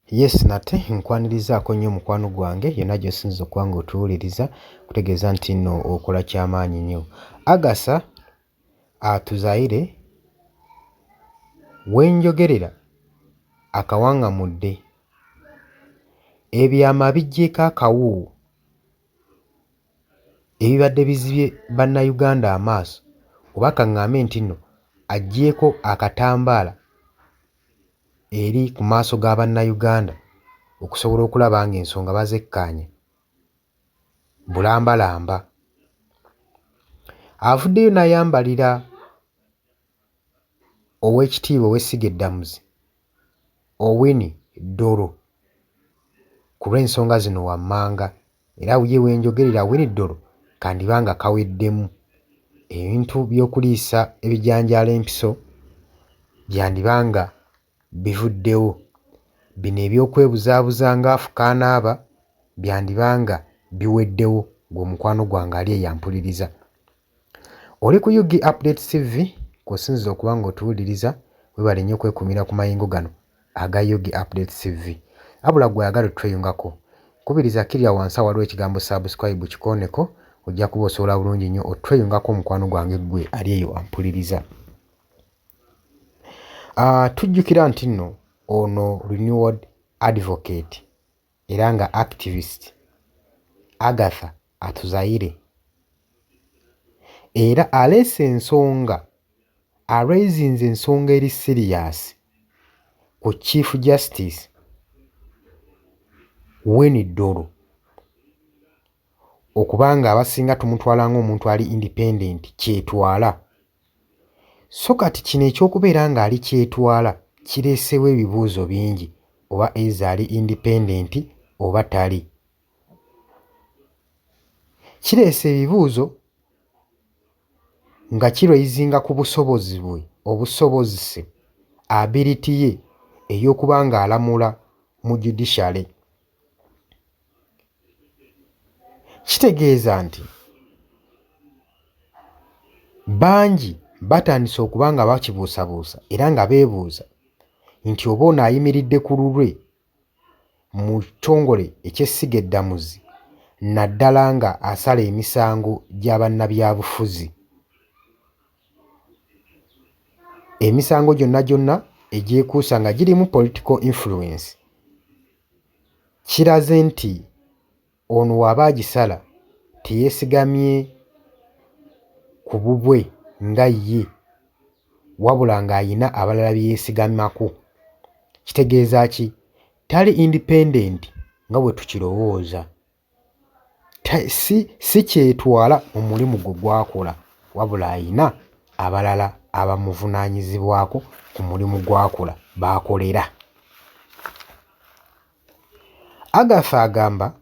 Yes nate nkwanirizaako nnyo mukwano gwange yonna gy'osinza okuba ng'otuwuliriza kutegeeza nti nno okola ky'amaanyi nnyo. Agatha atuzaire wenjogerera akawaŋŋamudde ebyama biggyeeko akawuuwo ebibadde bizibye bannayuganda amaaso oba kaŋŋambe nti nno aggyeko akatambaala eri ku maaso ga bannayuganda okusobola okulaba ng'ensonga bazekkaanya bulambalamba. Avuddeyo n'ayambalira Oweekitiibwa Oweesiga Eddamuzi Owiny Dollo ku lw'ensonga zino wammanga era ye wenjogerera Owiny Dollo kandiba nga kaweddemu ebintu by'okuliisa ebijanjaalo empiso byandiba nga bivuddewo. Bino eby'okwebuzaabuza ng'afuka anaaba byandiba nga biweddewo ng'omukwano gwange ali eyampuliriza. Oli ku UG Updates TV kw'osinziza okuba ng'otuwuliriza weebale nnyo okwekumira ku mayingo gano aga UG Updates TV. Abula gwe ayagala otweyungako kubiriza kirya wansi waliwo ekigambo subscribe kikooneko ojja kuba osobola bulungi nnyo otweyungako omukwano gwange gwe ali eyo ampuliriza. Tujjukira nti nno ono renewed advocate era nga activist Agatha Atuzaire era aleese ensonga araisinze ensonga eri serious ku Chief Justice Owiny Dollo okubanga abasinga tumutwala ng'omuntu ali independent kyetwala. So kati kino eky'okubeera ng'ali kyetwala kireesewo ebibuuzo bingi oba eza ali independent oba tali. Kireese ebibuuzo nga kiraizinga ku busobozi bwe obusobozese ability ye ey'okuba ng'alamula mu judiciary. Kitegeeza nti bangi batandise okuba nga bakibuusabuusa era nga beebuuza nti oba ono ayimiridde ku lulwe mu kitongole eky'Essiga Eddamuzi naddala nga asala emisango gy'abannabyabufuzi. Emisango gyonna egyekuusa nga girimu political influence. Kiraze nti ono waba agisala teyeesigamye ku bubwe nga ye wabula ng'ayina abalala bye yeesigamako. Kitegeeza ki? Tali independent nga bwe tukirowooza. Si kyetwala mu mulimu gwe gw'akola wabula ayina abalala abamuvunaanyizibwako ku mulimu gw'akola b'akolera. Agatha agamba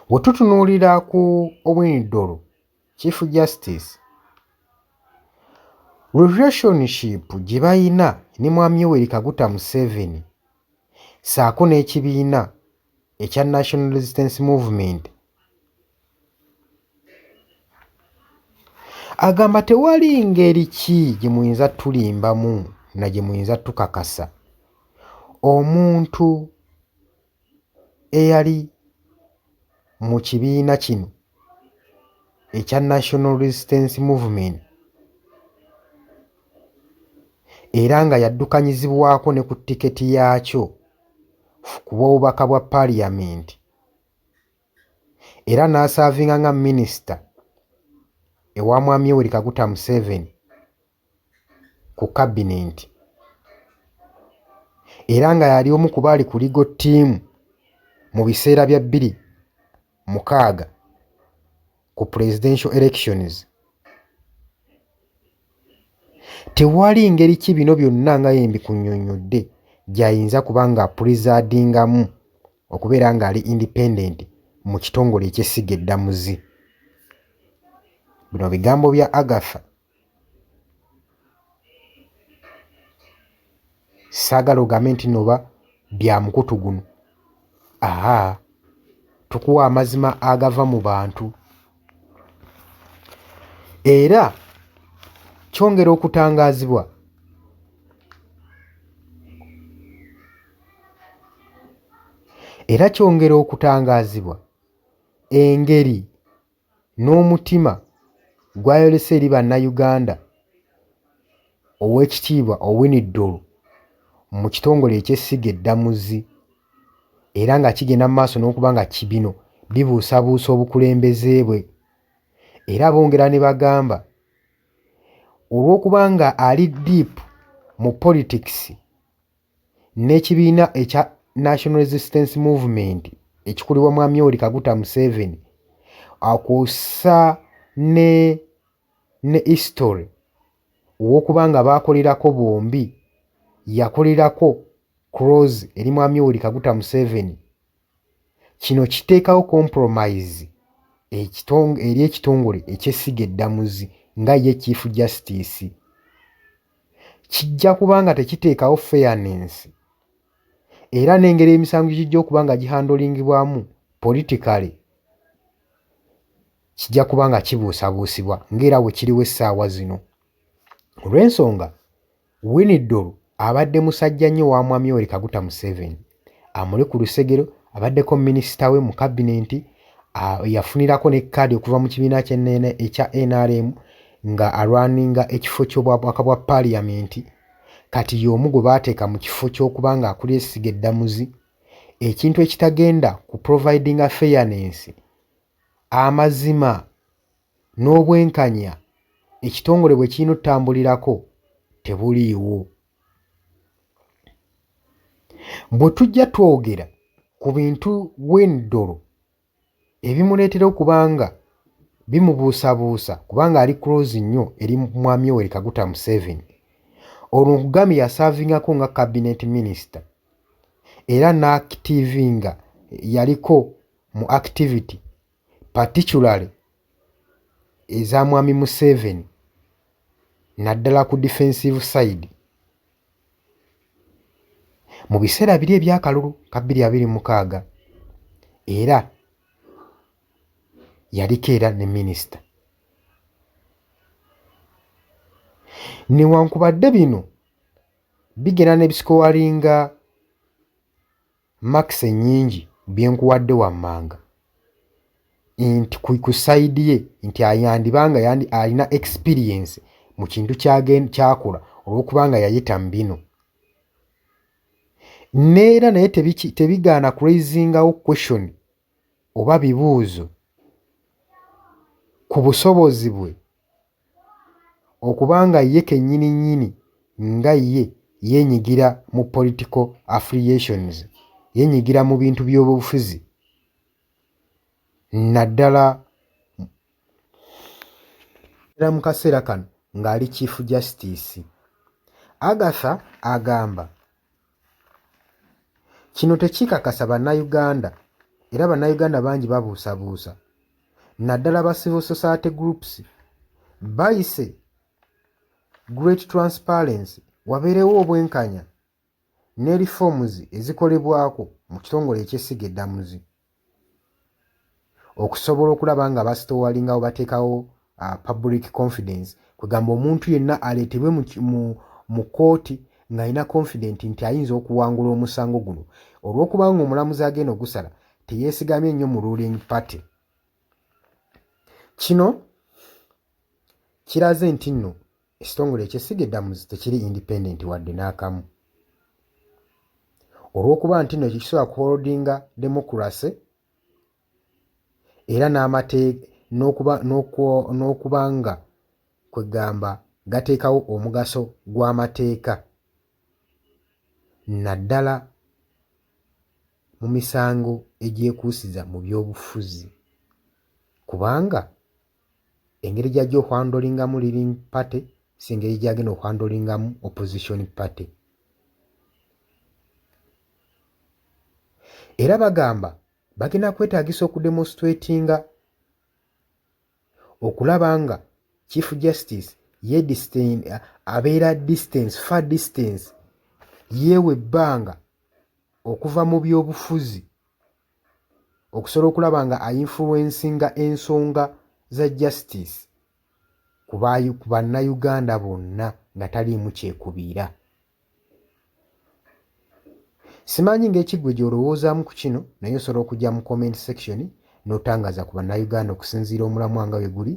bwe tutunuulira ku Owiny Dollo Chief Justice relationship gye bayina ne Mwami Yoweri Kaguta Museveni ssaako n'ekibiina ekya National Resistance Movement, agamba tewali ngeri ki gye muyinza tulimbamu na gye muyinza tukakasa omuntu eyali mu kibiina kino ekya National Resistance Movement era nga yaddukanyizibwako ne ku tiketi yaakyo ku bw'obubaka bwa Parliament era n'asaavinga nga minisita ewa Mwami Yoweri Kaguta Museveni ku cabinet era nga yali omu ku baali ku legal team mu biseera bya 2006 ku presidential elections. Tewali ngeri ki bino byonna nga ye mbikunnyonnyodde gy'ayinza kuba nga apulizaadingamu okubeera ng'ali independent mu kitongole eky'Essiga Eddamuzi. Bino bigambo bya Agatha. Saagala ogambe nti noba bya mukutu guno. Tukuwa amazima agava mu bantu. Era kyongera okutangaazibwa Era kyongera okutangaazibwa engeri n'omutima gwayolesa eri bannayuganda Oweekitiibwa Owiny Dollo mu kitongole eky'essiga eddamuzi, era nga kigenda mu maaso n'okuba nga bino bibuusabuusa obukulembeze bwe. Era bongera ne bagamba olw'okuba nga ali deep mu politics n'ekibiina ekya National Resistance Movement ekikulibwa Mwami Yoweri Kaguta Museveni akw'ossa ne history ow'okuba nga baakolerako bombi, yakolerako close eri Mwami Yoweri Kaguta Museveni. Kino kiteekawo compromise eri ekitongole eky'essiga eddamuzi nga ye Chief Justice. Kijja kuba nga tekiteekawo fairness, era n'engeri emisango gijja okuba nga gihandolingibwamu politically kijja kuba nga kibuusabuusibwa ng'era bwe kiriwo essaawa zino. Olw'ensonga Owiny Dollo abadde musajja nnyo wa Mwami Yoweri Kaguta Museveni, amuli ku lusegero, abaddeko minisita we mu kabinenti, yafunirako ne kkaadi okuva mu kibiina ekya NRM nga alwaninga ekifo ky'obwakabaka bwa paaliyamenti. Kati y'omu gwe baateeka mu kifo ky'okuba nga akulira essiga eddamuzi, ekintu ekitagenda ku providinga fairness, amazima n'obwenkanya ekitongole bwe kirina otambulirako tebuliiwo. Bwe tujja twogera ku bintu Owiny Dollo ebimuleetera okuba nga bimubuusabuusa kubanga ali close nnyo eri Mwami Yoweri Kaguta Museveni, olwo nkugambye yasaavingako nga cabinet minister era n'activinga, yaliko mu activity particularly eza Mwami Museveni naddala ku defensive side mu biseera biri ebyakalulu ka 2026, era yaliko era ne minisita. Newankubadde bino bigenda ne bisikowalinga makisi ennyingi bye nkuwadde wammanga nti ku sayidi ye nti yandibanga alina experience mu kintu kyakola olw'okuba nga yayita mu bino. Neera naye tebigaana kuraisingawo question oba bibuuzo ku busobozi bwe okuba nga ye kennyini nnyini nga ye yeenyigira mu political affiliations, yeenyigira mu bintu by'obufuzi naddala mu kaseera kano ng'ali Chief Justice. Agatha agamba kino tekikakasa bannayuganda, era bannayuganda bangi babuusabuusa, naddala ba civil society groups bayise great transparency, wabeerewo obwenkanya ne reforms ezikolebwako mu kitongole eky'essiga eddamuzi okusobola okulaba nga basitowalingawo bateekawo public confidence, kwegamba omuntu yenna aleetebwe mu kooti ng'alina confident nti ayinza okuwangula omusango guno olw'okuba nga omulamuzi agenda ogusala teyeesigamye nnyo mu ruling party. Kino kiraze nti nno ekitongole eky'essiga eddamuzi tekiri independent wadde n'akamu, olw'okuba nti nno kisobola kuholdinga democracy era n'amateeka n'okuba nga kwegamba gateekawo omugaso gw'amateeka naddala mu misango egyekuusiza mu by'obufuzi, kubanga engeri gy'ajja okuhandolingamu ruling party si ngeri gy'agenda okuhandolingamu opposition party. Era bagamba bagenda kwetaagisa okudemonstratinga okulaba nga Chief Justice abeera far distance, yeewa ebbanga okuva mu by'obufuzi okusobola okulaba nga influencinga ensonga za justice ku bannayuganda bonna nga taliimu kyekubiira. Simanyi ng'ekiggwe gy'olowoozaamu ku kino naye osobola okujja mu comment section n'otangaza ku bannayuganda okusinziira omulamwa nga bwe guli.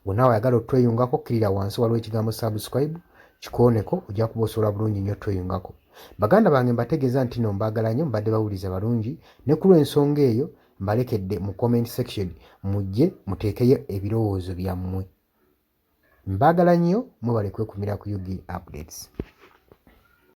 Bonna wayagala otweyungako kkirira wansi waliwo ekigambo subscribe kikooneko ojja kuba osobola bulungi nnyo tweyungako. Baganda bange mbategeeza nti no mbaagala nnyo mbadde bawuliza balungi ne ku lw'ensonga eyo mbalekedde mu comment section mujje muteekeyo ebirowoozo byammwe. Mbaagala nnyo mwebale kwekumira ku UG Updates.